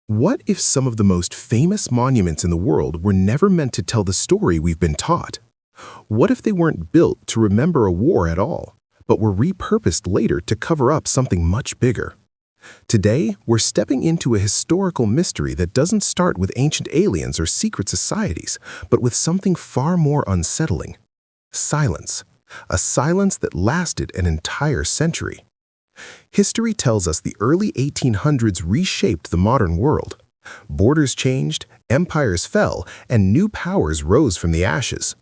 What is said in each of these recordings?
What if some of the most famous monuments in the world were never meant to tell the story we've been taught? What if they weren't built to remember a war at all, but were repurposed later to cover up something much bigger? Today, we're stepping into a historical mystery that doesn't start with ancient aliens or secret societies, but with something far more unsettling: silence. A silence that lasted an entire century. History tells us the early 1800s reshaped the modern world. Borders changed, empires fell, and new powers rose from the ashes.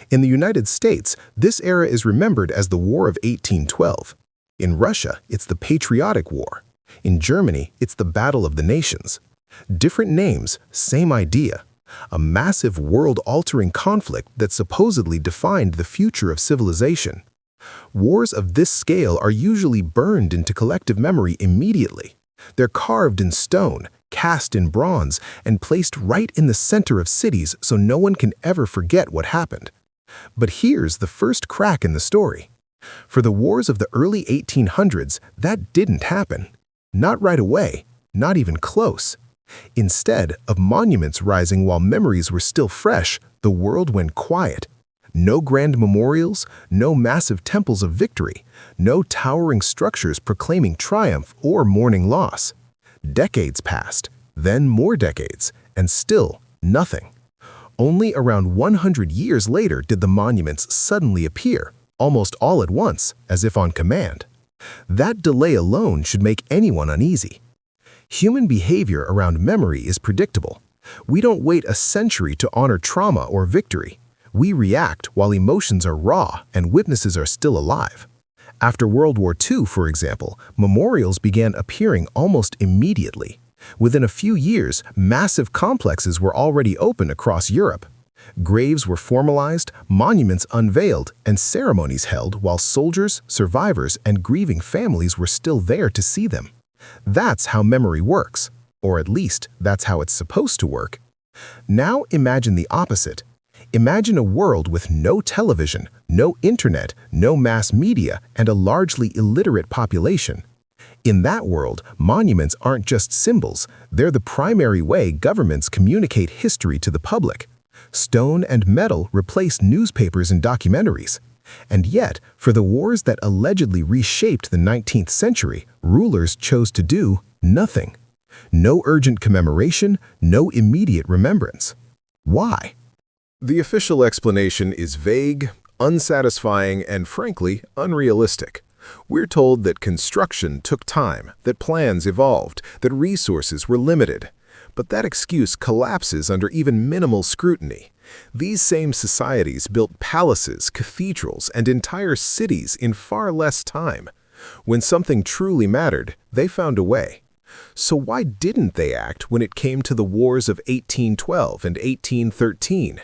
In the United States, this era is remembered as the War of 1812. In Russia, it's the Patriotic War. In Germany, it's the Battle of the Nations. Different names, same idea. A massive world-altering conflict that supposedly defined the future of civilization. Wars of this scale are usually burned into collective memory immediately. They're carved in stone, cast in bronze, and placed right in the center of cities so no one can ever forget what happened. But here's the first crack in the story. For the wars of the early 1800s, that didn't happen. Not right away, not even close. Instead of monuments rising while memories were still fresh, the world went quiet. No grand memorials, no massive temples of victory, no towering structures proclaiming triumph or mourning loss. Decades passed, then more decades, and still nothing. Only around 100 years later did the monuments suddenly appear, almost all at once, as if on command. That delay alone should make anyone uneasy. Human behavior around memory is predictable. We don't wait a century to honor trauma or victory. We react while emotions are raw and witnesses are still alive. After World War II, for example, memorials began appearing almost immediately. Within a few years, massive complexes were already open across Europe. Graves were formalized, monuments unveiled, and ceremonies held while soldiers, survivors, and grieving families were still there to see them. That's how memory works, or at least that's how it's supposed to work. Now imagine the opposite. Imagine a world with no television, no internet, no mass media, and a largely illiterate population. In that world, monuments aren't just symbols, they're the primary way governments communicate history to the public. Stone and metal replace newspapers and documentaries. And yet, for the wars that allegedly reshaped the 19th century, rulers chose to do nothing. No urgent commemoration, no immediate remembrance. Why? The official explanation is vague, unsatisfying, and frankly, unrealistic. We're told that construction took time, that plans evolved, that resources were limited. But that excuse collapses under even minimal scrutiny. These same societies built palaces, cathedrals, and entire cities in far less time. When something truly mattered, they found a way. So why didn't they act when it came to the wars of 1812 and 1813?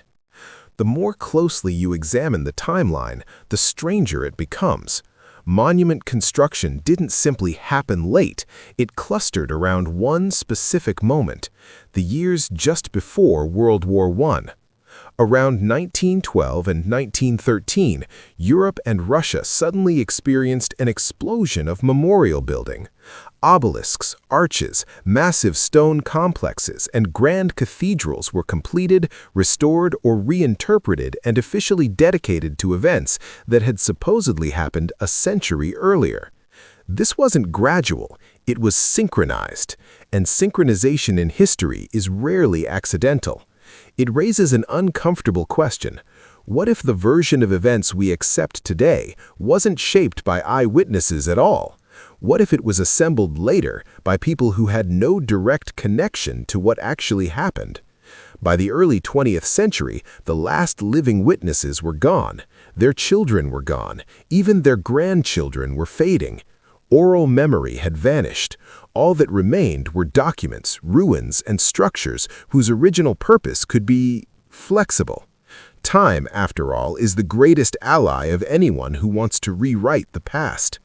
The more closely you examine the timeline, the stranger it becomes. Monument construction didn't simply happen late, it clustered around one specific moment, the years just before World War I. Around 1912 and 1913, Europe and Russia suddenly experienced an explosion of memorial building. Obelisks, arches, massive stone complexes, and grand cathedrals were completed, restored, or reinterpreted and officially dedicated to events that had supposedly happened a century earlier. This wasn't gradual, it was synchronized, and synchronization in history is rarely accidental. It raises an uncomfortable question. What if the version of events we accept today wasn't shaped by eyewitnesses at all? What if it was assembled later by people who had no direct connection to what actually happened? By the early 20th century, the last living witnesses were gone. Their children were gone. Even their grandchildren were fading. Oral memory had vanished. All that remained were documents, ruins, and structures whose original purpose could be flexible. Time, after all, is the greatest ally of anyone who wants to rewrite the past.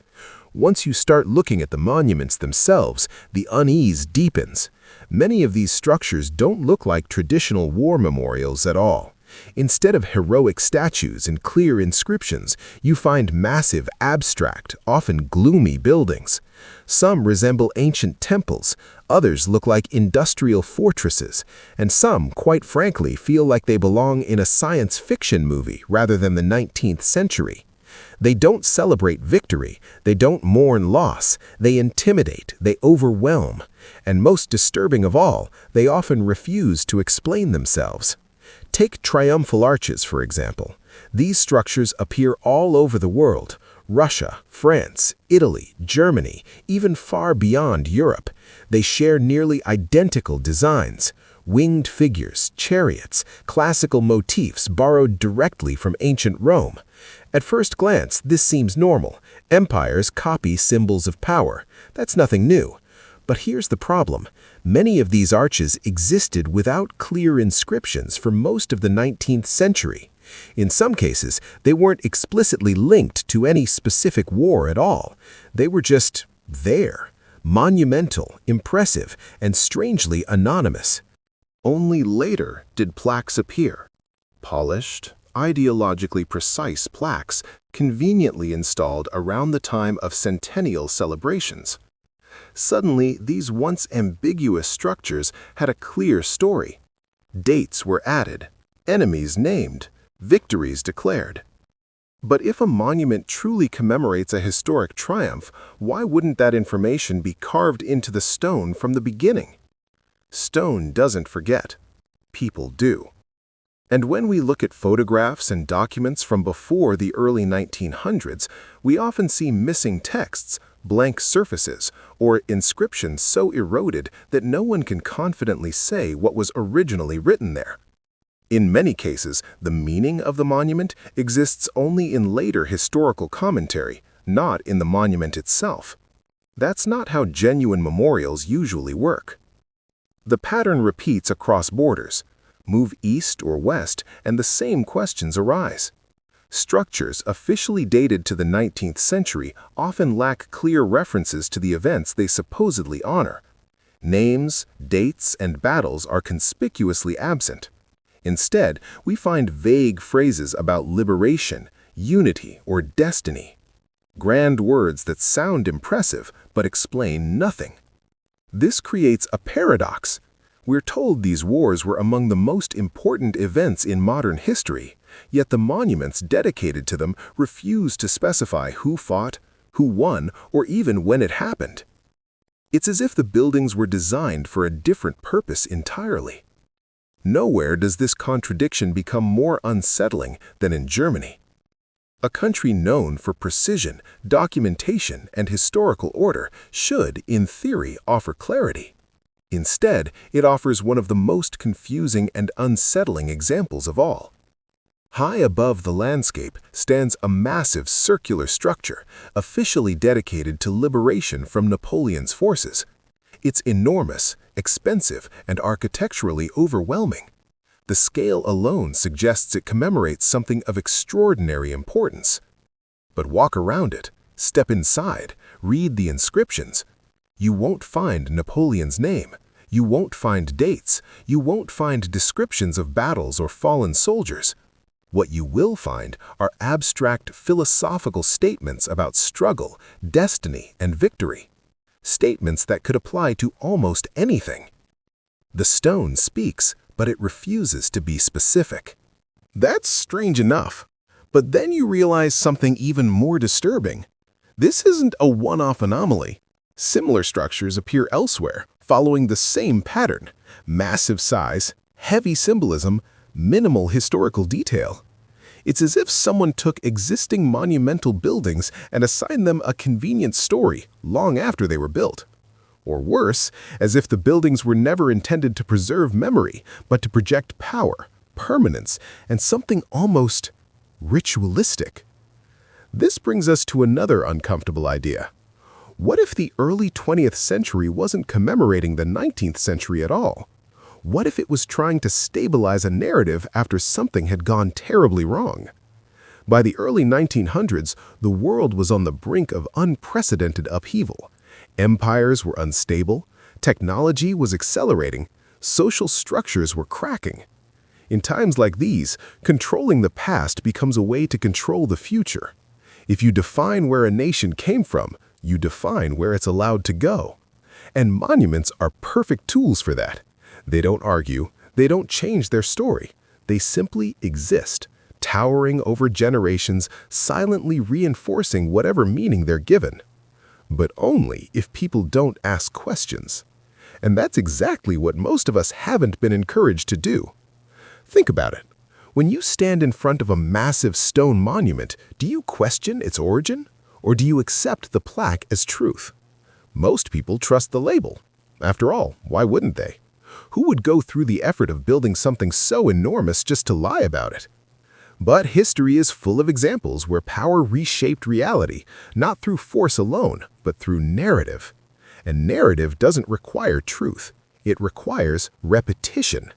Once you start looking at the monuments themselves, the unease deepens. Many of these structures don't look like traditional war memorials at all. Instead of heroic statues and clear inscriptions, you find massive, abstract, often gloomy buildings. Some resemble ancient temples, others look like industrial fortresses, and some, quite frankly, feel like they belong in a science fiction movie rather than the 19th century. They don't celebrate victory, they don't mourn loss, they intimidate, they overwhelm, and most disturbing of all, they often refuse to explain themselves. Take triumphal arches, for example. These structures appear all over the world: Russia, France, Italy, Germany, even far beyond Europe. They share nearly identical designs: winged figures, chariots, classical motifs borrowed directly from ancient Rome. At first glance, this seems normal. Empires copy symbols of power. That's nothing new. But here's the problem. Many of these arches existed without clear inscriptions for most of the 19th century. In some cases, they weren't explicitly linked to any specific war at all. They were just there, monumental, impressive, and strangely anonymous. Only later did plaques appear. Polished, ideologically precise plaques conveniently installed around the time of centennial celebrations. Suddenly, these once ambiguous structures had a clear story. Dates were added, enemies named, victories declared. But if a monument truly commemorates a historic triumph, why wouldn't that information be carved into the stone from the beginning? Stone doesn't forget. People do. And when we look at photographs and documents from before the early 1900s, we often see missing texts, blank surfaces, or inscriptions so eroded that no one can confidently say what was originally written there. In many cases, the meaning of the monument exists only in later historical commentary, not in the monument itself. That's not how genuine memorials usually work. The pattern repeats across borders. Move east or west, and the same questions arise. Structures officially dated to the 19th century often lack clear references to the events they supposedly honor. Names, dates, and battles are conspicuously absent. Instead, we find vague phrases about liberation, unity, or destiny. Grand words that sound impressive but explain nothing. This creates a paradox. We're told these wars were among the most important events in modern history, yet the monuments dedicated to them refuse to specify who fought, who won, or even when it happened. It's as if the buildings were designed for a different purpose entirely. Nowhere does this contradiction become more unsettling than in Germany. A country known for precision, documentation, and historical order should, in theory, offer clarity. Instead, it offers one of the most confusing and unsettling examples of all. High above the landscape stands a massive circular structure, officially dedicated to liberation from Napoleon's forces. It's enormous, expensive, and architecturally overwhelming. The scale alone suggests it commemorates something of extraordinary importance. But walk around it, step inside, read the inscriptions. You won't find Napoleon's name. You won't find dates. You won't find descriptions of battles or fallen soldiers. What you will find are abstract philosophical statements about struggle, destiny, and victory. Statements that could apply to almost anything. The stone speaks, but it refuses to be specific. That's strange enough. But then you realize something even more disturbing. This isn't a one-off anomaly. Similar structures appear elsewhere, following the same pattern: massive size, heavy symbolism, minimal historical detail. It's as if someone took existing monumental buildings and assigned them a convenient story long after they were built. Or worse, as if the buildings were never intended to preserve memory, but to project power, permanence, and something almost ritualistic. This brings us to another uncomfortable idea. What if the early 20th century wasn't commemorating the 19th century at all? What if it was trying to stabilize a narrative after something had gone terribly wrong? By the early 1900s, the world was on the brink of unprecedented upheaval. Empires were unstable, technology was accelerating, social structures were cracking. In times like these, controlling the past becomes a way to control the future. If you define where a nation came from, you define where it's allowed to go. And monuments are perfect tools for that. They don't argue, they don't change their story. They simply exist, towering over generations, silently reinforcing whatever meaning they're given. But only if people don't ask questions. And that's exactly what most of us haven't been encouraged to do. Think about it. When you stand in front of a massive stone monument, do you question its origin? Or do you accept the plaque as truth? Most people trust the label. After all, why wouldn't they? Who would go through the effort of building something so enormous just to lie about it? But history is full of examples where power reshaped reality, not through force alone, but through narrative. And narrative doesn't require truth. It requires repetition.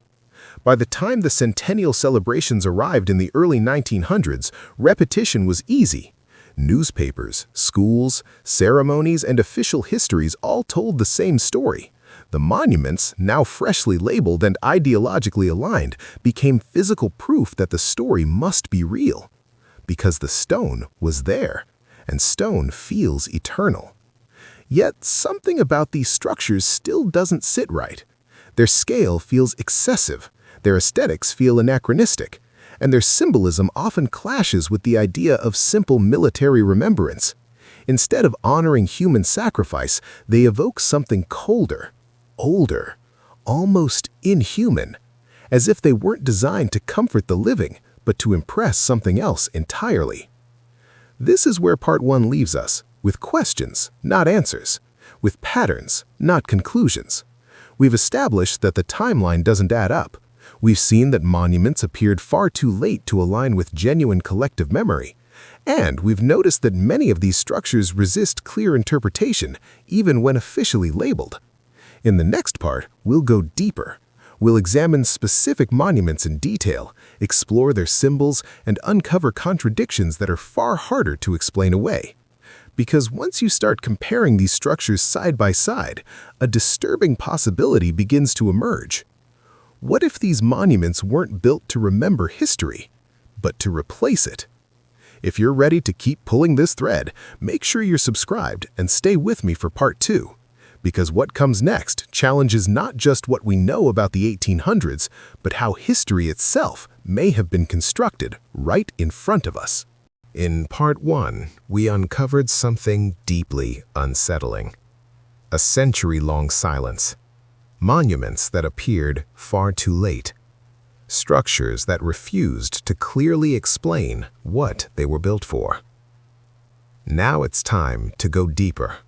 By the time the centennial celebrations arrived in the early 1900s, repetition was easy. Newspapers, schools, ceremonies, and official histories all told the same story. The monuments, now freshly labeled and ideologically aligned, became physical proof that the story must be real. Because the stone was there, and stone feels eternal. Yet something about these structures still doesn't sit right. Their scale feels excessive, their aesthetics feel anachronistic, and their symbolism often clashes with the idea of simple military remembrance. Instead of honoring human sacrifice, they evoke something colder, older, almost inhuman, as if they weren't designed to comfort the living, but to impress something else entirely. This is where part 1 leaves us, with questions, not answers, with patterns, not conclusions. We've established that the timeline doesn't add up. We've seen that monuments appeared far too late to align with genuine collective memory. And we've noticed that many of these structures resist clear interpretation, even when officially labeled. In the next part, we'll go deeper. We'll examine specific monuments in detail, explore their symbols, and uncover contradictions that are far harder to explain away. Because once you start comparing these structures side by side, a disturbing possibility begins to emerge. What if these monuments weren't built to remember history, but to replace it? If you're ready to keep pulling this thread, make sure you're subscribed and stay with me for part 2. Because what comes next challenges not just what we know about the 1800s, but how history itself may have been constructed right in front of us. In part 1, we uncovered something deeply unsettling. A century-long silence. Monuments that appeared far too late. Structures that refused to clearly explain what they were built for. Now it's time to go deeper.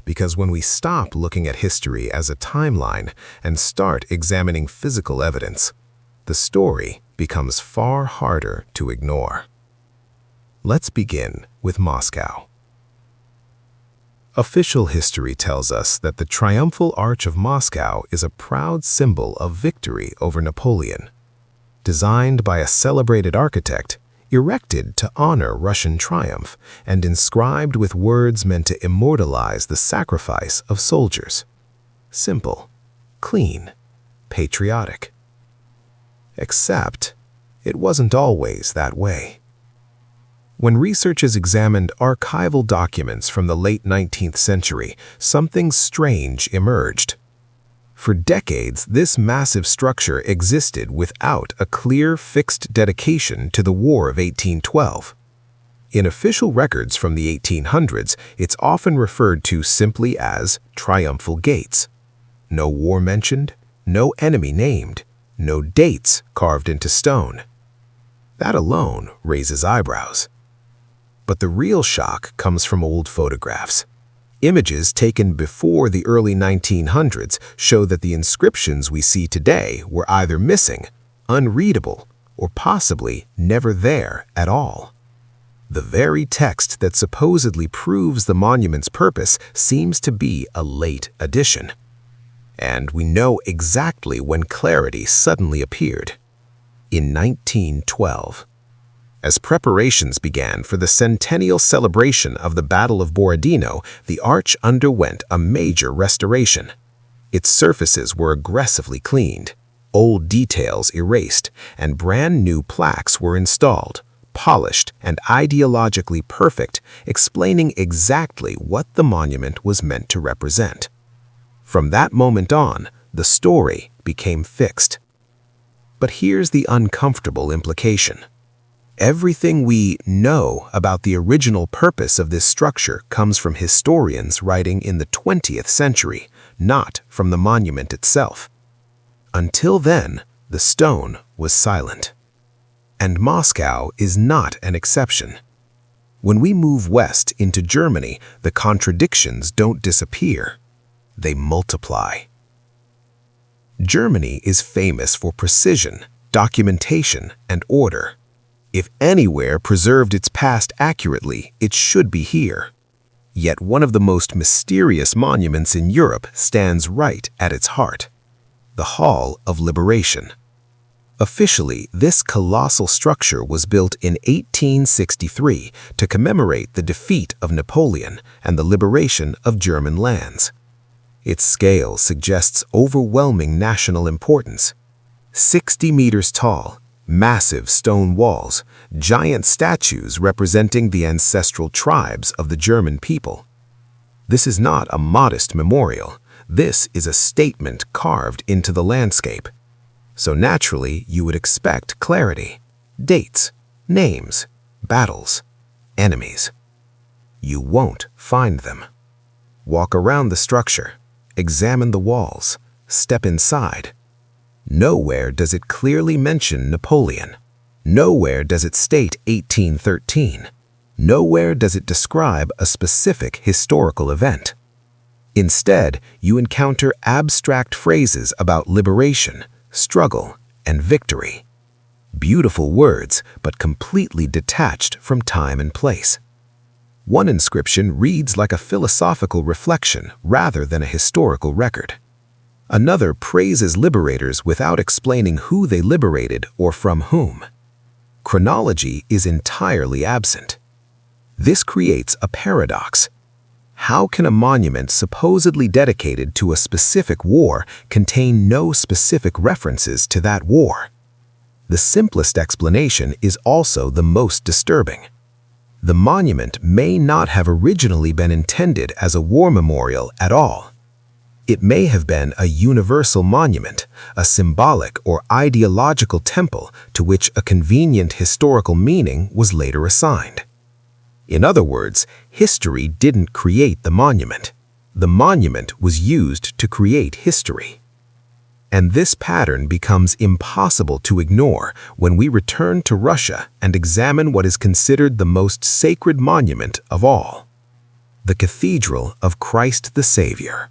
Because when we stop looking at history as a timeline and start examining physical evidence, the story becomes far harder to ignore. Let's begin with Moscow. Official history tells us that the Triumphal Arch of Moscow is a proud symbol of victory over Napoleon. Designed by a celebrated architect, erected to honor Russian triumph, and inscribed with words meant to immortalize the sacrifice of soldiers. Simple, clean, patriotic. Except, it wasn't always that way. When researchers examined archival documents from the late 19th century, something strange emerged. For decades, this massive structure existed without a clear, fixed dedication to the War of 1812. In official records from the 1800s, it's often referred to simply as Triumphal Gates. No war mentioned, no enemy named, no dates carved into stone. That alone raises eyebrows. But the real shock comes from old photographs. Images taken before the early 1900s show that the inscriptions we see today were either missing, unreadable, or possibly never there at all. The very text that supposedly proves the monument's purpose seems to be a late addition. And we know exactly when clarity suddenly appeared. In 1912. As preparations began for the centennial celebration of the Battle of Borodino, the arch underwent a major restoration. Its surfaces were aggressively cleaned. old details erased, and brand new plaques were installed, polished and ideologically perfect, explaining exactly what the monument was meant to represent. From that moment on, the story became fixed. But here's the uncomfortable implication. Everything we know about the original purpose of this structure comes from historians writing in the 20th century, not from the monument itself. Until then, the stone was silent. And Moscow is not an exception. When we move west into Germany, the contradictions don't disappear. They multiply. Germany is famous for precision, documentation, and order. If anywhere preserved its past accurately, it should be here. Yet one of the most mysterious monuments in Europe stands right at its heart: the Hall of Liberation. Officially, this colossal structure was built in 1863 to commemorate the defeat of Napoleon and the liberation of German lands. Its scale suggests overwhelming national importance. 60 meters tall, massive stone walls, giant statues representing the ancestral tribes of the German people. This is not a modest memorial. This is a statement carved into the landscape. So naturally, you would expect clarity, dates, names, battles, enemies. You won't find them. Walk around the structure, examine the walls, step inside. Nowhere does it clearly mention Napoleon. Nowhere does it state 1813. Nowhere does it describe a specific historical event. Instead, you encounter abstract phrases about liberation, struggle, and victory. Beautiful words, but completely detached from time and place. One inscription reads like a philosophical reflection rather than a historical record. Another praises liberators without explaining who they liberated or from whom. Chronology is entirely absent. This creates a paradox. How can a monument supposedly dedicated to a specific war contain no specific references to that war? The simplest explanation is also the most disturbing. The monument may not have originally been intended as a war memorial at all. It may have been a universal monument, a symbolic or ideological temple to which a convenient historical meaning was later assigned. In other words, history didn't create the monument. The monument was used to create history. And this pattern becomes impossible to ignore when we return to Russia and examine what is considered the most sacred monument of all: the Cathedral of Christ the Savior.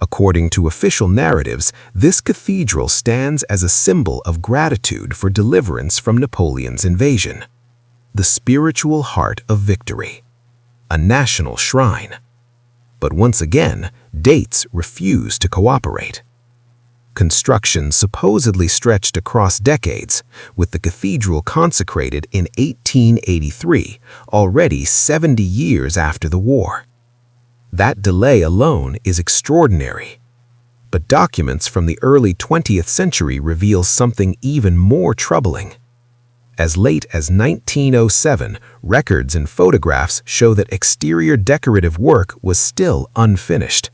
According to official narratives, this cathedral stands as a symbol of gratitude for deliverance from Napoleon's invasion. The spiritual heart of victory. A national shrine. But once again, dates refuse to cooperate. Construction supposedly stretched across decades, with the cathedral consecrated in 1883, already 70 years after the war. That delay alone is extraordinary. But documents from the early 20th century reveal something even more troubling. As late as 1907, records and photographs show that exterior decorative work was still unfinished.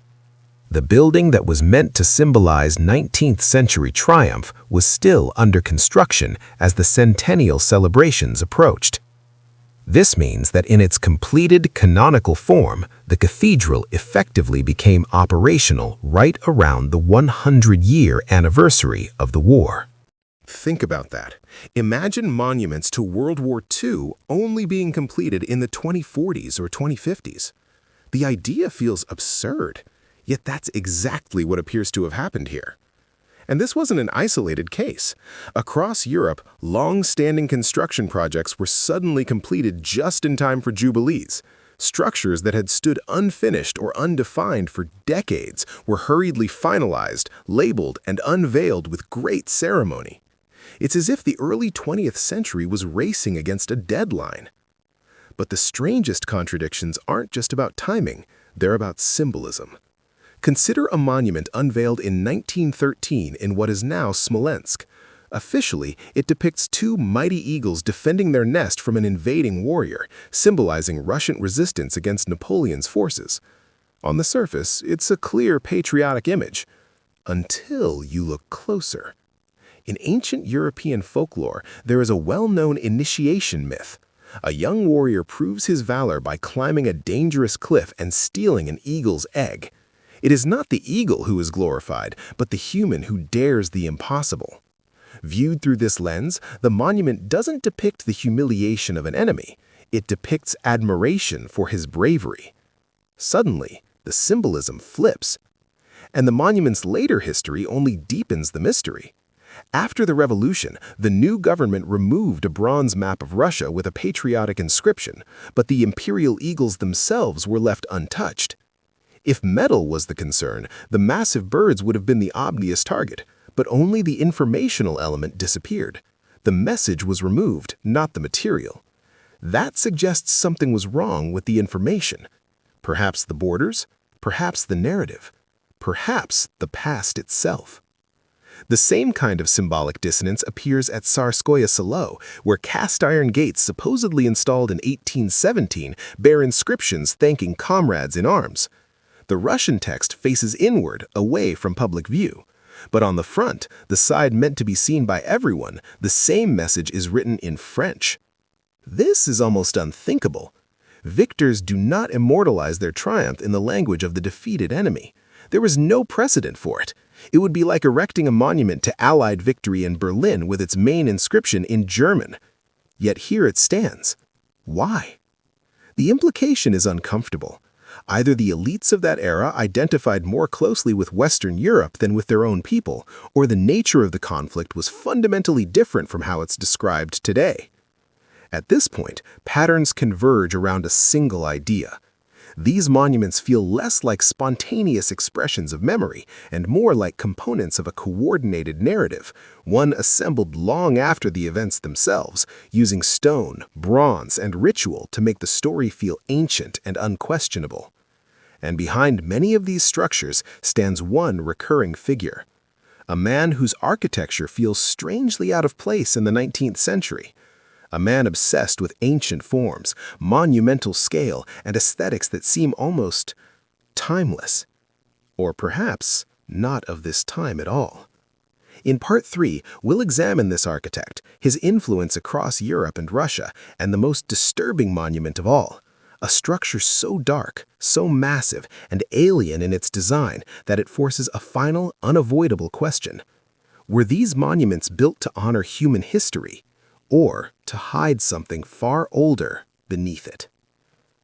The building that was meant to symbolize 19th century triumph was still under construction as the centennial celebrations approached. This means that in its completed canonical form, the cathedral effectively became operational right around the 100-year anniversary of the war. Think about that. Imagine monuments to World War II only being completed in the 2040s or 2050s. The idea feels absurd, yet that's exactly what appears to have happened here. And this wasn't an isolated case. Across Europe, long-standing construction projects were suddenly completed just in time for jubilees. Structures that had stood unfinished or undefined for decades were hurriedly finalized, labeled, and unveiled with great ceremony. It's as if the early 20th century was racing against a deadline. But the strangest contradictions aren't just about timing, they're about symbolism. Consider a monument unveiled in 1913 in what is now Smolensk. Officially, it depicts two mighty eagles defending their nest from an invading warrior, symbolizing Russian resistance against Napoleon's forces. On the surface, it's a clear patriotic image, until you look closer. In ancient European folklore, there is a well-known initiation myth. A young warrior proves his valor by climbing a dangerous cliff and stealing an eagle's egg. It is not the eagle who is glorified, but the human who dares the impossible. Viewed through this lens, the monument doesn't depict the humiliation of an enemy. It depicts admiration for his bravery. Suddenly, the symbolism flips, and the monument's later history only deepens the mystery. After the revolution, the new government removed a bronze map of Russia with a patriotic inscription, but the imperial eagles themselves were left untouched. If metal was the concern, the massive birds would have been the obvious target, but only the informational element disappeared. The message was removed, not the material. That suggests something was wrong with the information. Perhaps the borders, perhaps the narrative, perhaps the past itself. The same kind of symbolic dissonance appears at Tsarskoye Selo, where cast iron gates supposedly installed in 1817 bear inscriptions thanking comrades in arms. The Russian text faces inward, away from public view. But on the front, the side meant to be seen by everyone, the same message is written in French. This is almost unthinkable. Victors do not immortalize their triumph in the language of the defeated enemy. There is no precedent for it. It would be like erecting a monument to Allied victory in Berlin with its main inscription in German. Yet here it stands. Why? The implication is uncomfortable. Either the elites of that era identified more closely with Western Europe than with their own people, or the nature of the conflict was fundamentally different from how it's described today. At this point, patterns converge around a single idea. These monuments feel less like spontaneous expressions of memory and more like components of a coordinated narrative, one assembled long after the events themselves, using stone, bronze, and ritual to make the story feel ancient and unquestionable. And behind many of these structures stands one recurring figure, a man whose architecture feels strangely out of place in the 19th century. A man obsessed with ancient forms, monumental scale, and aesthetics that seem almost timeless. Or perhaps not of this time at all. In Part 3, we'll examine this architect, his influence across Europe and Russia, and the most disturbing monument of all. A structure so dark, so massive, and alien in its design that it forces a final, unavoidable question. Were these monuments built to honor human history, or to hide something far older beneath it?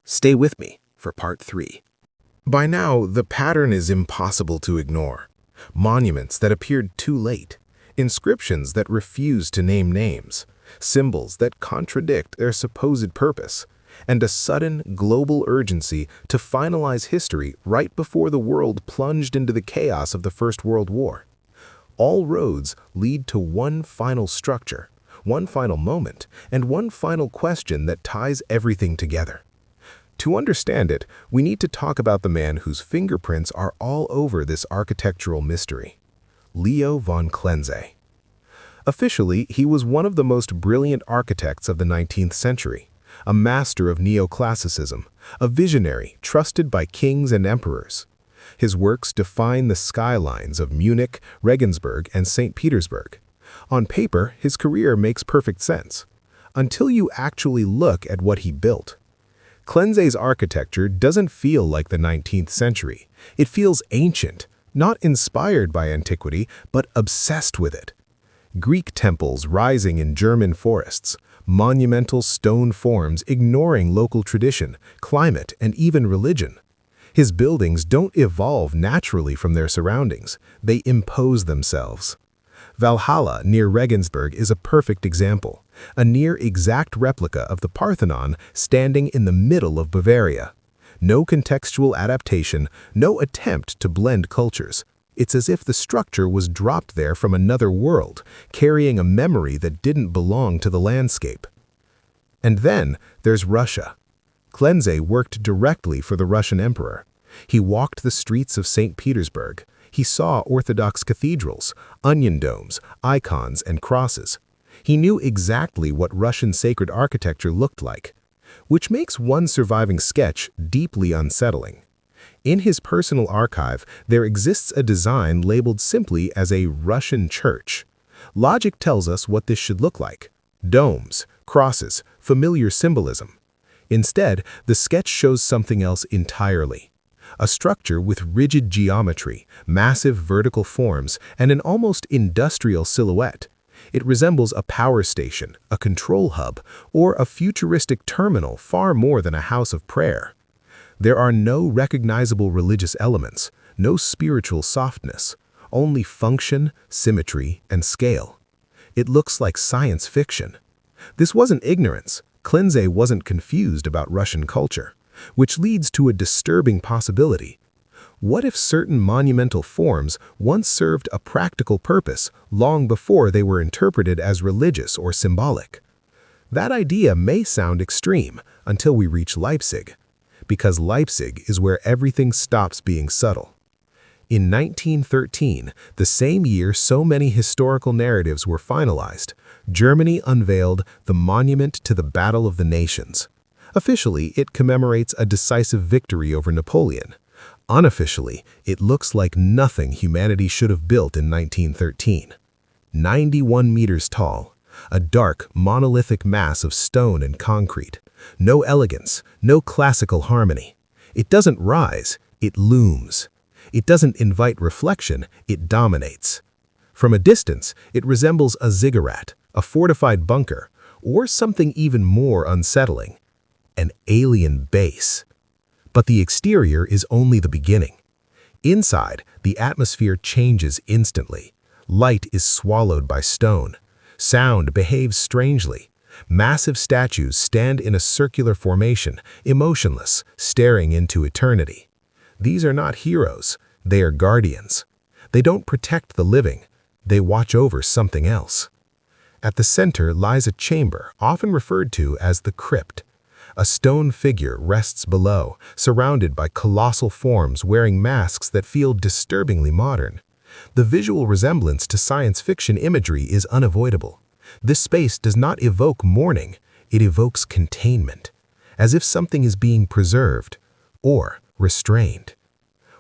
Stay with me for Part 3. By now, the pattern is impossible to ignore. Monuments that appeared too late, inscriptions that refuse to name names, symbols that contradict their supposed purpose, and a sudden global urgency to finalize history right before the world plunged into the chaos of the First World War. All roads lead to one final structure, one final moment, and one final question that ties everything together. To understand it, we need to talk about the man whose fingerprints are all over this architectural mystery, Leo von Klenze. Officially, he was one of the most brilliant architects of the 19th century, a master of neoclassicism, a visionary trusted by kings and emperors. His works define the skylines of Munich, Regensburg, and St. Petersburg. On paper, his career makes perfect sense, until you actually look at what he built. Klenze's architecture doesn't feel like the 19th century. It feels ancient, not inspired by antiquity, but obsessed with it. Greek temples rising in German forests, monumental stone forms ignoring local tradition, climate, and even religion. His buildings don't evolve naturally from their surroundings. They impose themselves. Valhalla near Regensburg is a perfect example, a near-exact replica of the Parthenon standing in the middle of Bavaria. No contextual adaptation, no attempt to blend cultures. It's as if the structure was dropped there from another world, carrying a memory that didn't belong to the landscape. And then there's Russia. Klenze worked directly for the Russian emperor. He walked the streets of St. Petersburg. He saw Orthodox cathedrals, onion domes, icons, and crosses. He knew exactly what Russian sacred architecture looked like, which makes one surviving sketch deeply unsettling. In his personal archive, there exists a design labeled simply as a Russian church. Logic tells us what this should look like: domes, crosses, familiar symbolism. Instead, the sketch shows something else entirely. A structure with rigid geometry, massive vertical forms, and an almost industrial silhouette. It resembles a power station, a control hub, or a futuristic terminal far more than a house of prayer. There are no recognizable religious elements, no spiritual softness, only function, symmetry, and scale. It looks like science fiction. This wasn't ignorance. Klinze wasn't confused about Russian culture, which leads to a disturbing possibility. What if certain monumental forms once served a practical purpose long before they were interpreted as religious or symbolic? That idea may sound extreme until we reach Leipzig, because Leipzig is where everything stops being subtle. In 1913, the same year so many historical narratives were finalized, Germany unveiled the Monument to the Battle of the Nations. Officially, it commemorates a decisive victory over Napoleon. Unofficially, it looks like nothing humanity should have built in 1913. 91 meters tall, a dark, monolithic mass of stone and concrete. No elegance, no classical harmony. It doesn't rise, it looms. It doesn't invite reflection, it dominates. From a distance, it resembles a ziggurat, a fortified bunker, or something even more unsettling: an alien base. But the exterior is only the beginning. Inside, the atmosphere changes instantly. Light is swallowed by stone. Sound behaves strangely. Massive statues stand in a circular formation, emotionless, staring into eternity. These are not heroes, they are guardians. They don't protect the living, they watch over something else. At the center lies a chamber, often referred to as the crypt. A stone figure rests below, surrounded by colossal forms wearing masks that feel disturbingly modern. The visual resemblance to science fiction imagery is unavoidable. This space does not evoke mourning, it evokes containment, as if something is being preserved or restrained.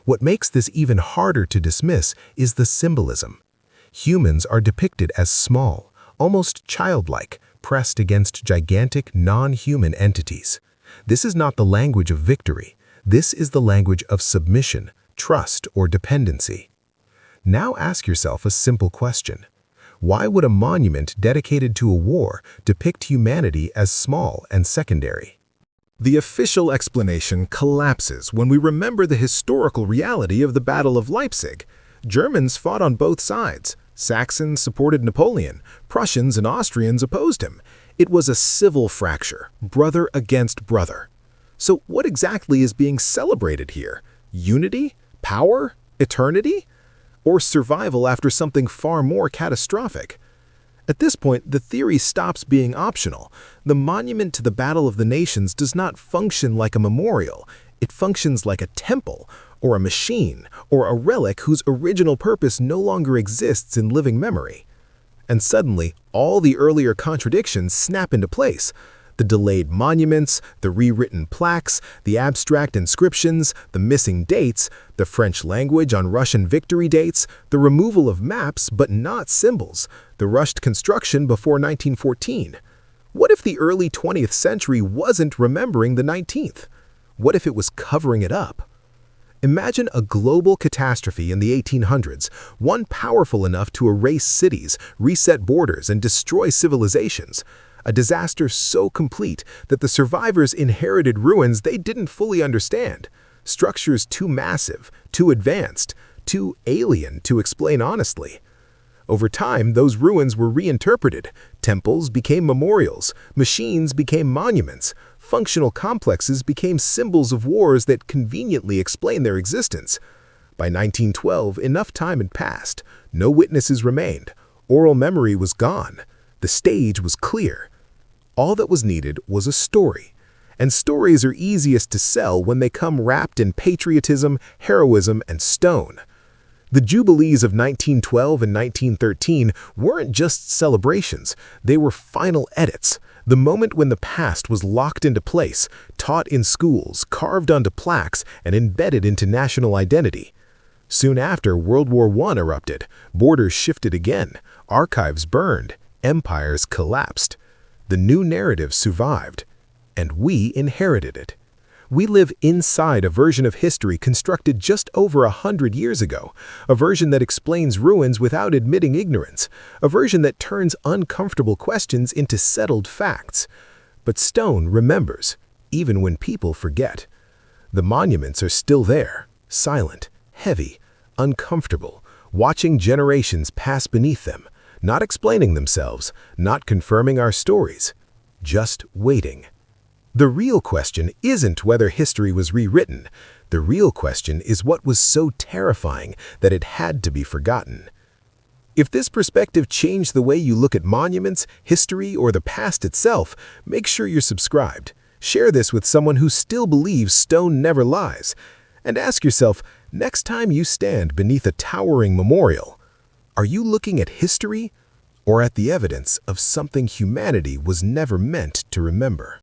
What makes this even harder to dismiss is the symbolism. Humans are depicted as small, almost childlike, pressed against gigantic, non-human entities. This is not the language of victory. This is the language of submission, trust, or dependency. Now ask yourself a simple question. Why would a monument dedicated to a war depict humanity as small and secondary? The official explanation collapses when we remember the historical reality of the Battle of Leipzig. Germans fought on both sides. Saxons supported Napoleon. Prussians and Austrians opposed him. It was a civil fracture, brother against brother. So what exactly is being celebrated here? Unity? Power? Eternity? Or survival after something far more catastrophic? At this point, the theory stops being optional. The monument to the Battle of the Nations does not function like a memorial. It functions like a temple, or a machine, or a relic whose original purpose no longer exists in living memory. And suddenly, all the earlier contradictions snap into place. The delayed monuments, the rewritten plaques, the abstract inscriptions, the missing dates, the French language on Russian victory dates, the removal of maps but not symbols, the rushed construction before 1914. What if the early 20th century wasn't remembering the 19th? What if it was covering it up? Imagine a global catastrophe in the 1800s, one powerful enough to erase cities, reset borders, and destroy civilizations. A disaster so complete that the survivors inherited ruins they didn't fully understand. Structures too massive, too advanced, too alien to explain honestly. Over time, those ruins were reinterpreted. Temples became memorials, machines became monuments, functional complexes became symbols of wars that conveniently explain their existence. By 1912, enough time had passed. No witnesses remained. Oral memory was gone. The stage was clear. All that was needed was a story, And stories are easiest to sell when they come wrapped in patriotism, heroism, and stone. The Jubilees of 1912 and 1913 weren't just celebrations, they were final edits, the moment when the past was locked into place, taught in schools, carved onto plaques, and embedded into national identity. Soon after, World War I erupted, borders shifted again, archives burned, empires collapsed. The new narrative survived, and we inherited it. We live inside a version of history constructed just over 100 years ago, a version that explains ruins without admitting ignorance, a version that turns uncomfortable questions into settled facts. But stone remembers, even when people forget. The monuments are still there, silent, heavy, uncomfortable, watching generations pass beneath them, not explaining themselves, not confirming our stories, just waiting. The real question isn't whether history was rewritten. The real question is what was so terrifying that it had to be forgotten. If this perspective changed the way you look at monuments, history, or the past itself, make sure you're subscribed. Share this with someone who still believes stone never lies. And ask yourself, next time you stand beneath a towering memorial, are you looking at history or at the evidence of something humanity was never meant to remember?